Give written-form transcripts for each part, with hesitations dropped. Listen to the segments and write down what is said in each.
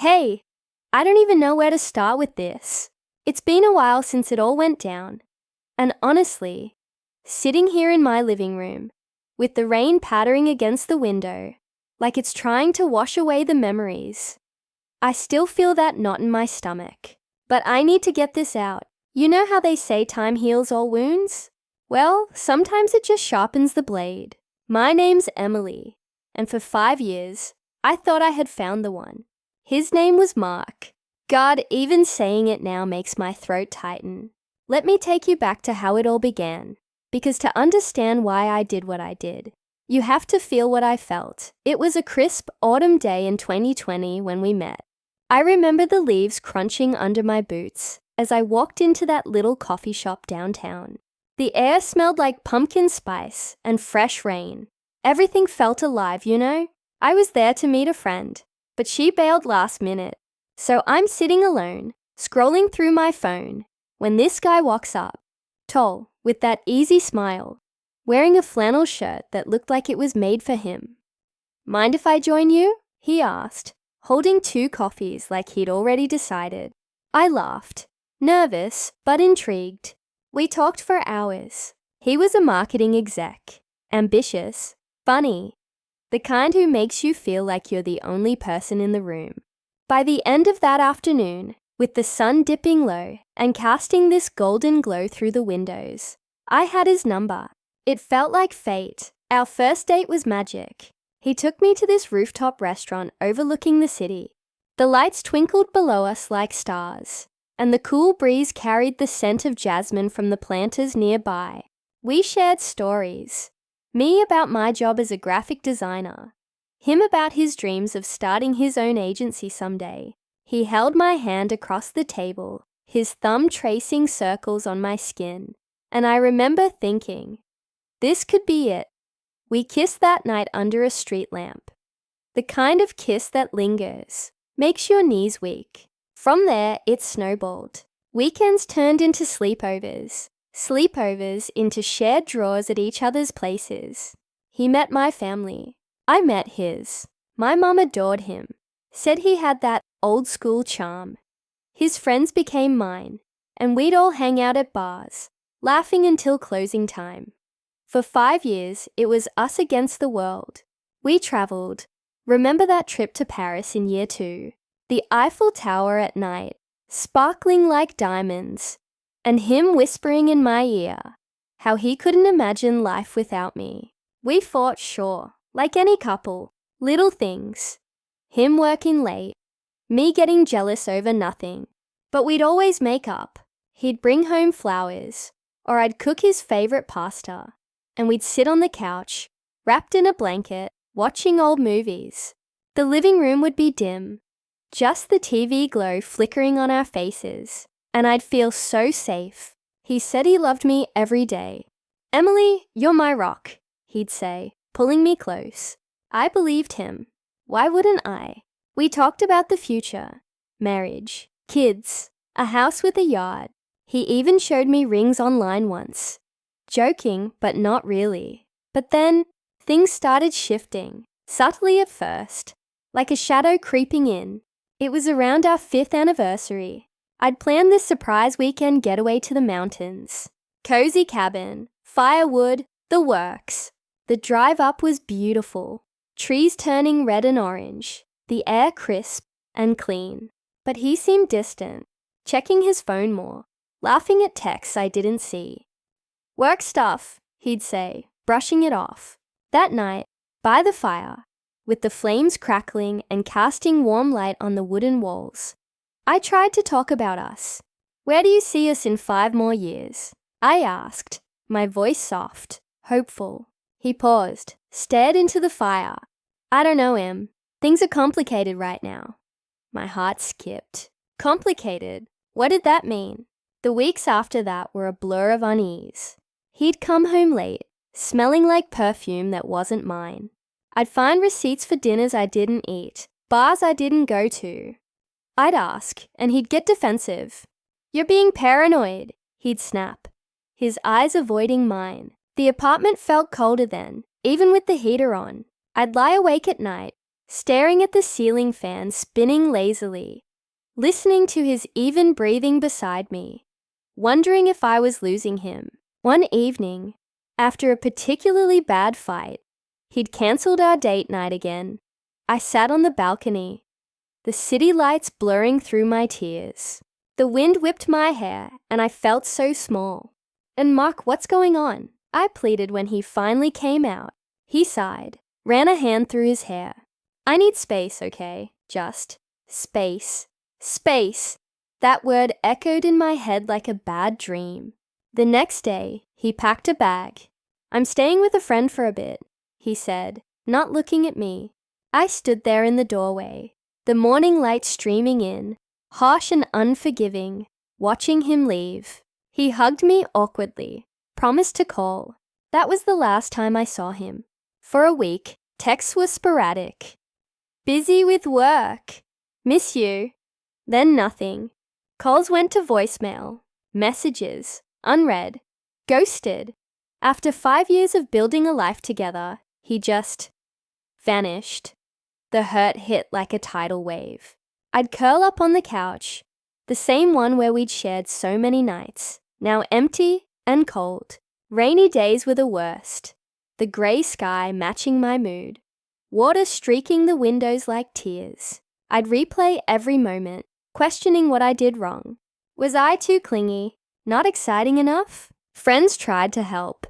Hey, I don't even know where to start with this. It's been a while since it all went down. And honestly, sitting here in my living room, with the rain pattering against the window, like it's trying to wash away the memories, I still feel that knot in my stomach. But I need to get this out. You know how they say time heals all wounds? Well, sometimes it just sharpens the blade. My name's Emily, and for 5 years, I thought I had found the one. His name was Mark. God, even saying it now makes my throat tighten. Let me take you back to how it all began, because to understand why I did what I did, you have to feel what I felt. It was a crisp autumn day in 2020 when we met. I remember the leaves crunching under my boots as I walked into that little coffee shop downtown. The air smelled like pumpkin spice and fresh rain. Everything felt alive, you know? I was there to meet a friend, but she bailed last minute. So I'm sitting alone, scrolling through my phone, when this guy walks up, tall, with that easy smile, wearing a flannel shirt that looked like it was made for him. "Mind if I join you?" he asked, holding 2 coffees like he'd already decided. I laughed, nervous but intrigued. We talked for hours. He was a marketing exec, ambitious, funny, the kind who makes you feel like you're the only person in the room. By the end of that afternoon, with the sun dipping low and casting this golden glow through the windows, I had his number. It felt like fate. Our first date was magic. He took me to this rooftop restaurant overlooking the city. The lights twinkled below us like stars, and the cool breeze carried the scent of jasmine from the planters nearby. We shared stories. Me about my job as a graphic designer. Him about his dreams of starting his own agency someday. He held my hand across the table, his thumb tracing circles on my skin. And I remember thinking, this could be it. We kissed that night under a street lamp. The kind of kiss that lingers, makes your knees weak. From there, it snowballed. Weekends turned into sleepovers. Sleepovers into shared drawers at each other's places. He met my family. I met his. My mum adored him, said he had that old school charm. His friends became mine, and we'd all hang out at bars, laughing until closing time. For 5 years, it was us against the world. We traveled. Remember that trip to Paris in year 2? The Eiffel Tower at night, sparkling like diamonds, and him whispering in my ear how he couldn't imagine life without me. We fought, sure, like any couple, little things. Him working late, me getting jealous over nothing. But we'd always make up. He'd bring home flowers, or I'd cook his favorite pasta, and we'd sit on the couch, wrapped in a blanket, watching old movies. The living room would be dim, just the TV glow flickering on our faces, and I'd feel so safe. He said he loved me every day. "Emily, you're my rock," he'd say, pulling me close. I believed him. Why wouldn't I? We talked about the future, marriage, kids, a house with a yard. He even showed me rings online once. Joking, but not really. But then, things started shifting, subtly at first, like a shadow creeping in. It was around our 5th anniversary. I'd planned this surprise weekend getaway to the mountains. Cozy cabin, firewood, the works. The drive up was beautiful. Trees turning red and orange, the air crisp and clean. But he seemed distant, checking his phone more, laughing at texts I didn't see. "Work stuff," he'd say, brushing it off. That night, by the fire, with the flames crackling and casting warm light on the wooden walls, I tried to talk about us. "Where do you see us in 5 more years?" I asked, my voice soft, hopeful. He paused, stared into the fire. "I don't know, Em. Things are complicated right now." My heart skipped. Complicated? What did that mean? The weeks after that were a blur of unease. He'd come home late, smelling like perfume that wasn't mine. I'd find receipts for dinners I didn't eat, bars I didn't go to. I'd ask, and he'd get defensive. "You're being paranoid," he'd snap, his eyes avoiding mine. The apartment felt colder then, even with the heater on. I'd lie awake at night, staring at the ceiling fan spinning lazily, listening to his even breathing beside me, wondering if I was losing him. One evening, after a particularly bad fight, he'd cancelled our date night again. I sat on the balcony, the city lights blurring through my tears. The wind whipped my hair, and I felt so small. "And Mark, what's going on?" I pleaded when he finally came out. He sighed, ran a hand through his hair. "I need space, okay? Just space. Space." That word echoed in my head like a bad dream. The next day, he packed a bag. "I'm staying with a friend for a bit," he said, not looking at me. I stood there in the doorway, the morning light streaming in, harsh and unforgiving, watching him leave. He hugged me awkwardly, promised to call. That was the last time I saw him. For a week, texts were sporadic. "Busy with work. Miss you." Then nothing. Calls went to voicemail. Messages, unread. Ghosted. After 5 years of building a life together, he just vanished. The hurt hit like a tidal wave. I'd curl up on the couch, the same one where we'd shared so many nights, now empty and cold. Rainy days were the worst, the grey sky matching my mood, water streaking the windows like tears. I'd replay every moment, questioning what I did wrong. Was I too clingy? Not exciting enough? Friends tried to help.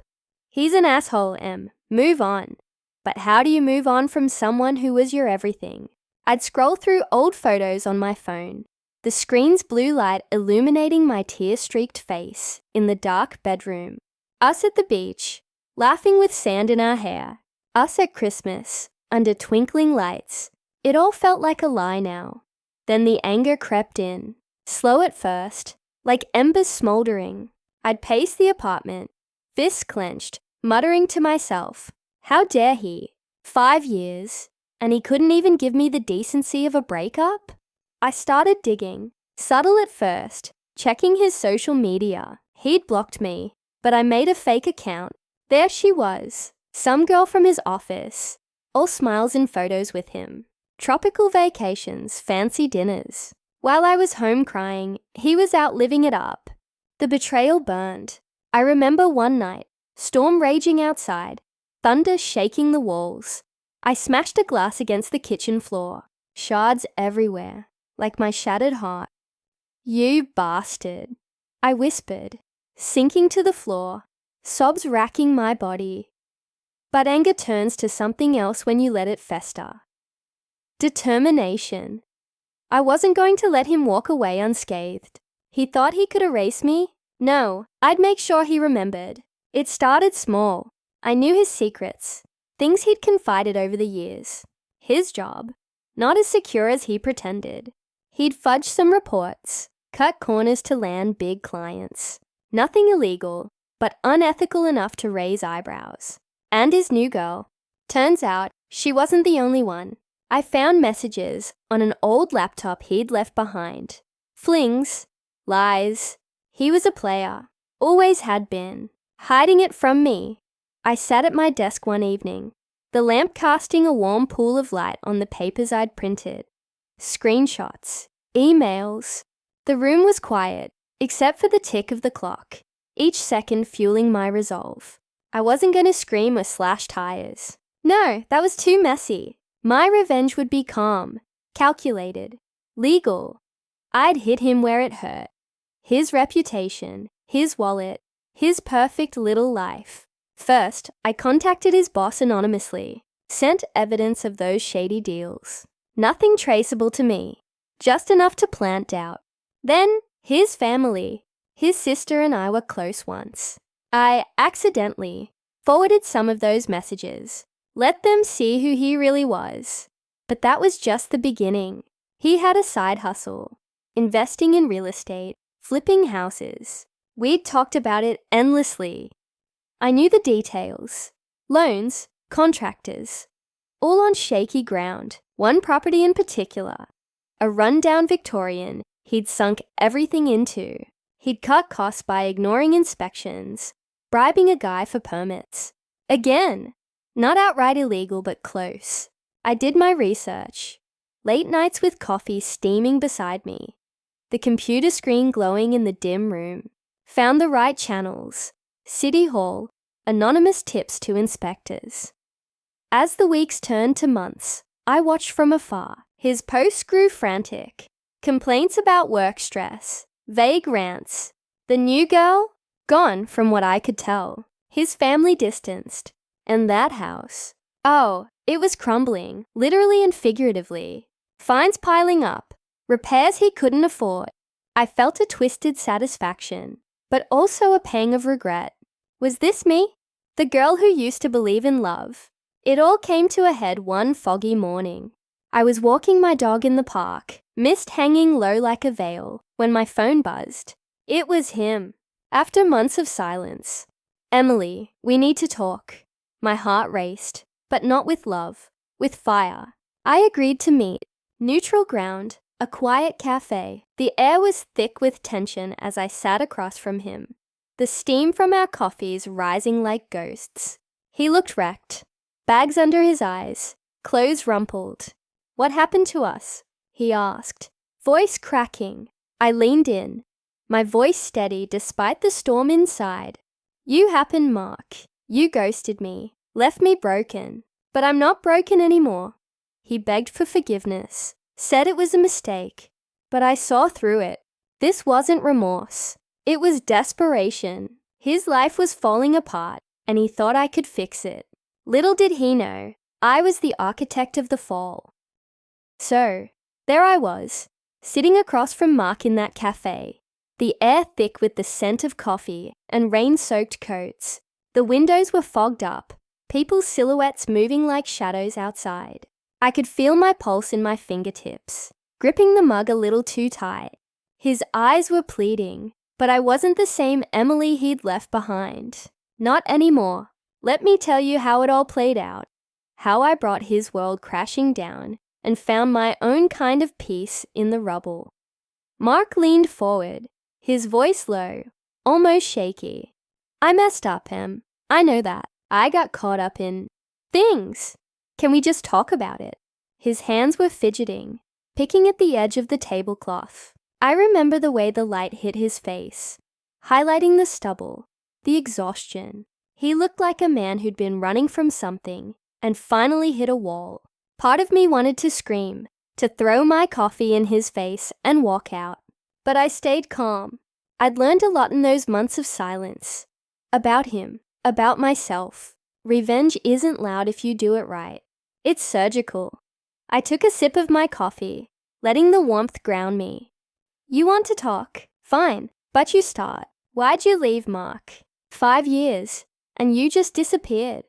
"He's an asshole, Em. Move on." But how do you move on from someone who was your everything? I'd scroll through old photos on my phone, the screen's blue light illuminating my tear-streaked face in the dark bedroom. Us at the beach, laughing with sand in our hair. Us at Christmas, under twinkling lights. It all felt like a lie now. Then the anger crept in, slow at first, like embers smoldering. I'd pace the apartment, fists clenched, muttering to myself, how dare he? 5 years, and he couldn't even give me the decency of a breakup? I started digging, subtle at first, checking his social media. He'd blocked me, but I made a fake account. There she was, some girl from his office, all smiles and photos with him. Tropical vacations, fancy dinners. While I was home crying, he was out living it up. The betrayal burned. I remember one night, storm raging outside, thunder shaking the walls. I smashed a glass against the kitchen floor, shards everywhere, like my shattered heart. "You bastard," I whispered, sinking to the floor, sobs racking my body. But anger turns to something else when you let it fester. Determination. I wasn't going to let him walk away unscathed. He thought he could erase me? No, I'd make sure he remembered. It started small. I knew his secrets, things he'd confided over the years. His job, not as secure as he pretended. He'd fudge some reports, cut corners to land big clients. Nothing illegal, but unethical enough to raise eyebrows. And his new girl. Turns out, she wasn't the only one. I found messages on an old laptop he'd left behind. Flings, lies. He was a player, always had been, hiding it from me. I sat at my desk one evening, the lamp casting a warm pool of light on the papers I'd printed. Screenshots, emails. The room was quiet, except for the tick of the clock, each second fueling my resolve. I wasn't going to scream or slash tires. No, that was too messy. My revenge would be calm, calculated, legal. I'd hit him where it hurt. His reputation, his wallet, his perfect little life. First, I contacted his boss anonymously, sent evidence of those shady deals. Nothing traceable to me, just enough to plant doubt. Then, his family. His sister and I were close once. I accidentally forwarded some of those messages. Let them see who he really was. But that was just the beginning. He had a side hustle, investing in real estate, flipping houses. We'd talked about it endlessly. I knew the details. Loans, contractors. All on shaky ground. One property in particular. A rundown Victorian he'd sunk everything into. He'd cut costs by ignoring inspections, bribing a guy for permits. Again, not outright illegal but close. I did my research. Late nights with coffee steaming beside me. The computer screen glowing in the dim room. Found the right channels. City Hall. Anonymous tips to inspectors. As the weeks turned to months, I watched from afar. His posts grew frantic. Complaints about work stress. Vague rants. The new girl? Gone from what I could tell. His family distanced. And that house. Oh, it was crumbling, literally and figuratively. Fines piling up. Repairs he couldn't afford. I felt a twisted satisfaction, but also a pang of regret. Was this me? The girl who used to believe in love. It all came to a head one foggy morning. I was walking my dog in the park, mist hanging low like a veil, when my phone buzzed. It was him. After months of silence. Emily, we need to talk. My heart raced, but not with love, with fire. I agreed to meet. Neutral ground, a quiet cafe. The air was thick with tension as I sat across from him. The steam from our coffees rising like ghosts. He looked wrecked. Bags under his eyes, clothes rumpled. What happened to us? He asked, voice cracking. I leaned in, my voice steady despite the storm inside. You happened, Mark. You ghosted me, left me broken. But I'm not broken anymore. He begged for forgiveness, said it was a mistake, but I saw through it. This wasn't remorse. It was desperation. His life was falling apart, and he thought I could fix it. Little did he know, I was the architect of the fall. So, there I was, sitting across from Mark in that cafe, the air thick with the scent of coffee and rain-soaked coats. The windows were fogged up, people's silhouettes moving like shadows outside. I could feel my pulse in my fingertips, gripping the mug a little too tight. His eyes were pleading, but I wasn't the same Emily he'd left behind. Not anymore. Let me tell you how it all played out. How I brought his world crashing down and found my own kind of peace in the rubble. Mark leaned forward, his voice low, almost shaky. I messed up, Em. I know that. I got caught up in things. Can we just talk about it? His hands were fidgeting, picking at the edge of the tablecloth. I remember the way the light hit his face, highlighting the stubble, the exhaustion. He looked like a man who'd been running from something and finally hit a wall. Part of me wanted to scream, to throw my coffee in his face and walk out. But I stayed calm. I'd learned a lot in those months of silence. About him, about myself. Revenge isn't loud if you do it right. It's surgical. I took a sip of my coffee, letting the warmth ground me. You want to talk? Fine, but you start. Why'd you leave, Mark? 5 years, and you just disappeared.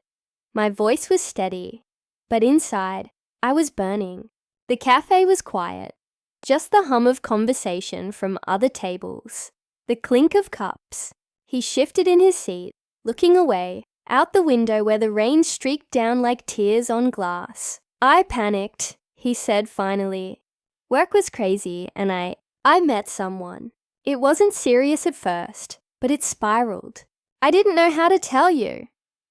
My voice was steady, but inside, I was burning. The cafe was quiet, just the hum of conversation from other tables, the clink of cups. He shifted in his seat, looking away, out the window where the rain streaked down like tears on glass. I panicked, he said finally. Work was crazy, and I met someone. It wasn't serious at first, but it spiraled. I didn't know how to tell you.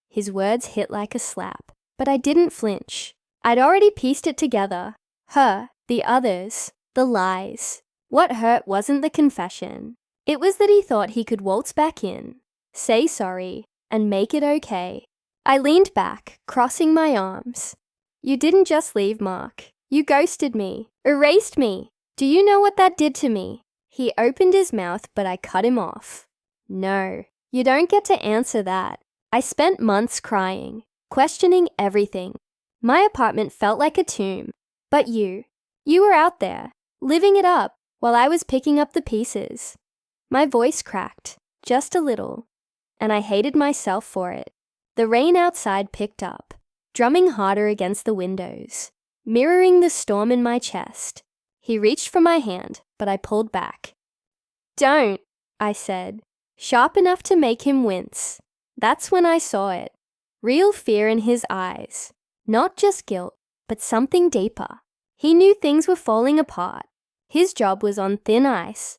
His words hit like a slap, but I didn't flinch. I'd already pieced it together. Her, the others, the lies. What hurt wasn't the confession. It was that he thought he could waltz back in, say sorry, and make it okay. I leaned back, crossing my arms. You didn't just leave, Mark. You ghosted me, erased me. Do you know what that did to me? He opened his mouth, but I cut him off. No, you don't get to answer that. I spent months crying, questioning everything. My apartment felt like a tomb. But you were out there, living it up, while I was picking up the pieces. My voice cracked, just a little, and I hated myself for it. The rain outside picked up, drumming harder against the windows, mirroring the storm in my chest. He reached for my hand, but I pulled back. Don't, I said, sharp enough to make him wince. That's when I saw it. Real fear in his eyes. Not just guilt, but something deeper. He knew things were falling apart. His job was on thin ice.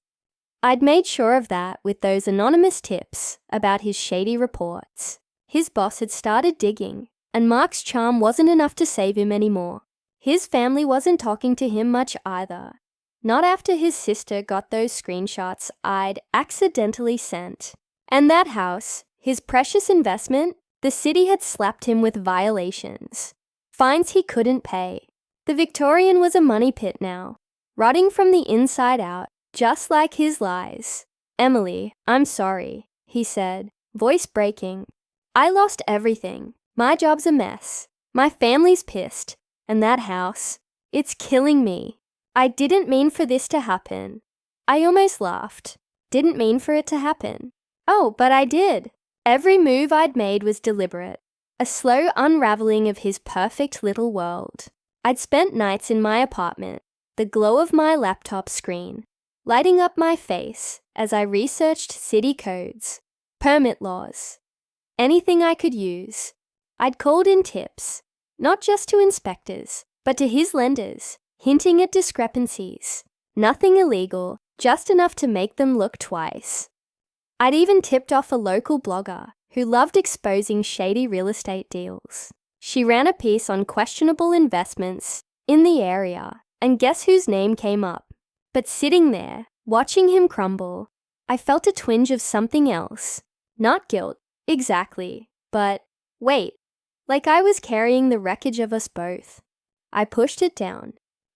I'd made sure of that with those anonymous tips about his shady reports. His boss had started digging, and Mark's charm wasn't enough to save him anymore. His family wasn't talking to him much either. Not after his sister got those screenshots I'd accidentally sent. And that house, his precious investment, the city had slapped him with violations. Fines he couldn't pay. The Victorian was a money pit now, rotting from the inside out, just like his lies. "Emily, I'm sorry," he said, voice breaking. "I lost everything. My job's a mess. My family's pissed. And that house, it's killing me. I didn't mean for this to happen." I almost laughed. Didn't mean for it to happen. Oh, but I did. Every move I'd made was deliberate. A slow unraveling of his perfect little world. I'd spent nights in my apartment, the glow of my laptop screen, lighting up my face as I researched city codes, permit laws, anything I could use. I'd called in tips, not just to inspectors, but to his lenders, hinting at discrepancies. Nothing illegal, just enough to make them look twice. I'd even tipped off a local blogger who loved exposing shady real estate deals. She ran a piece on questionable investments in the area, and guess whose name came up? But sitting there, watching him crumble, I felt a twinge of something else. Not guilt, exactly, but weight, like I was carrying the wreckage of us both. I pushed it down.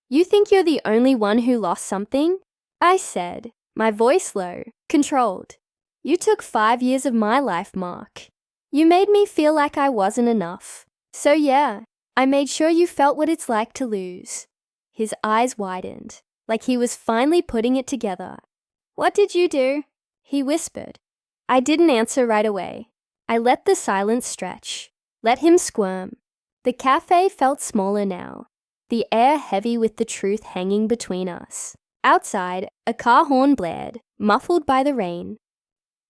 "You think you're the only one who lost something?" I said, my voice low, controlled. "You took 5 years of my life, Mark. You made me feel like I wasn't enough. So yeah, I made sure you felt what it's like to lose." His eyes widened, like he was finally putting it together. "What did you do?" he whispered. I didn't answer right away. I let the silence stretch, let him squirm. The cafe felt smaller now, the air heavy with the truth hanging between us. Outside, a car horn blared, muffled by the rain.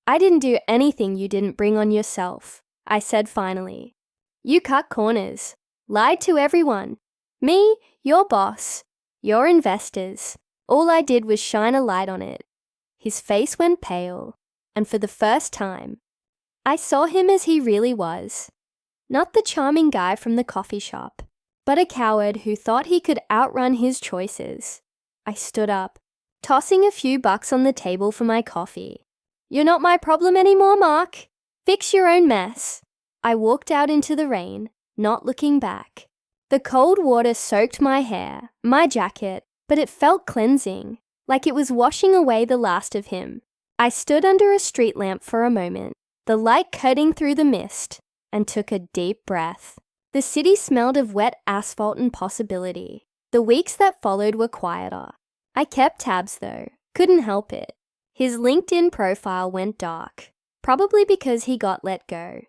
"I didn't do anything you didn't bring on yourself," I said finally. "You cut corners, lied to everyone. Me, your boss, your investors. All I did was shine a light on it." His face went pale, and for the first time, I saw him as he really was. Not the charming guy from the coffee shop, but a coward who thought he could outrun his choices. I stood up, tossing a few bucks on the table for my coffee. "You're not my problem anymore, Mark. Fix your own mess." I walked out into the rain, not looking back. The cold water soaked my hair, my jacket, but it felt cleansing, like it was washing away the last of him. I stood under a street lamp for a moment, the light cutting through the mist, and took a deep breath. The city smelled of wet asphalt and possibility. The weeks that followed were quieter. I kept tabs though, couldn't help it. His LinkedIn profile went dark, probably because he got let go.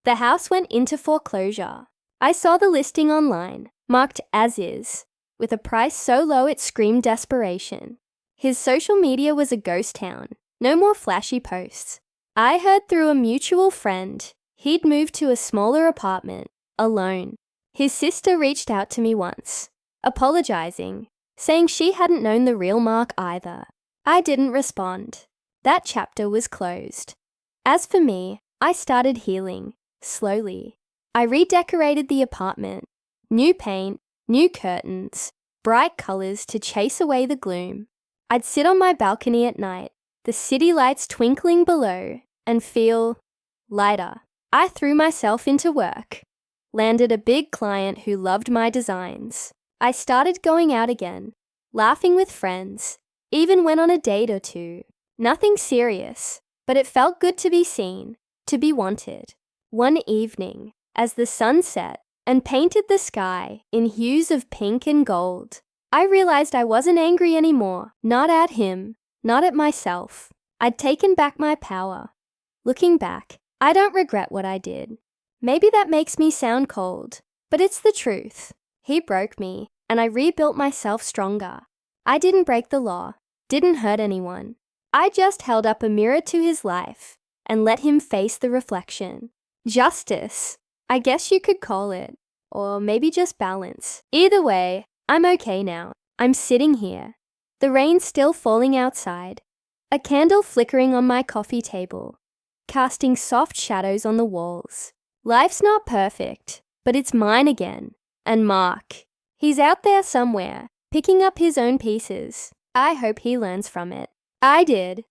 The house went into foreclosure. I saw the listing online, marked as is, with a price so low it screamed desperation. His social media was a ghost town, no more flashy posts. I heard through a mutual friend he'd moved to a smaller apartment, alone. His sister reached out to me once, apologizing, saying she hadn't known the real Mark either. I didn't respond. That chapter was closed. As for me, I started healing, slowly. I redecorated the apartment. New paint, new curtains, bright colors to chase away the gloom. I'd sit on my balcony at night, the city lights twinkling below, and feel lighter. I threw myself into work. Landed a big client who loved my designs. I started going out again, laughing with friends, even went on a date or two. Nothing serious, but it felt good to be seen, to be wanted. One evening, as the sun set and painted the sky in hues of pink and gold, I realized I wasn't angry anymore, not at him, not at myself. I'd taken back my power. Looking back, I don't regret what I did. Maybe that makes me sound cold, but it's the truth. He broke me, and I rebuilt myself stronger. I didn't break the law, didn't hurt anyone. I just held up a mirror to his life and let him face the reflection. Justice, I guess you could call it, or maybe just balance. Either way, I'm okay now. I'm sitting here. The rain's still falling outside. A candle flickering on my coffee table, casting soft shadows on the walls. Life's not perfect, but it's mine again. And Mark, He's out there somewhere, picking up his own pieces. I hope he learns from it. I did.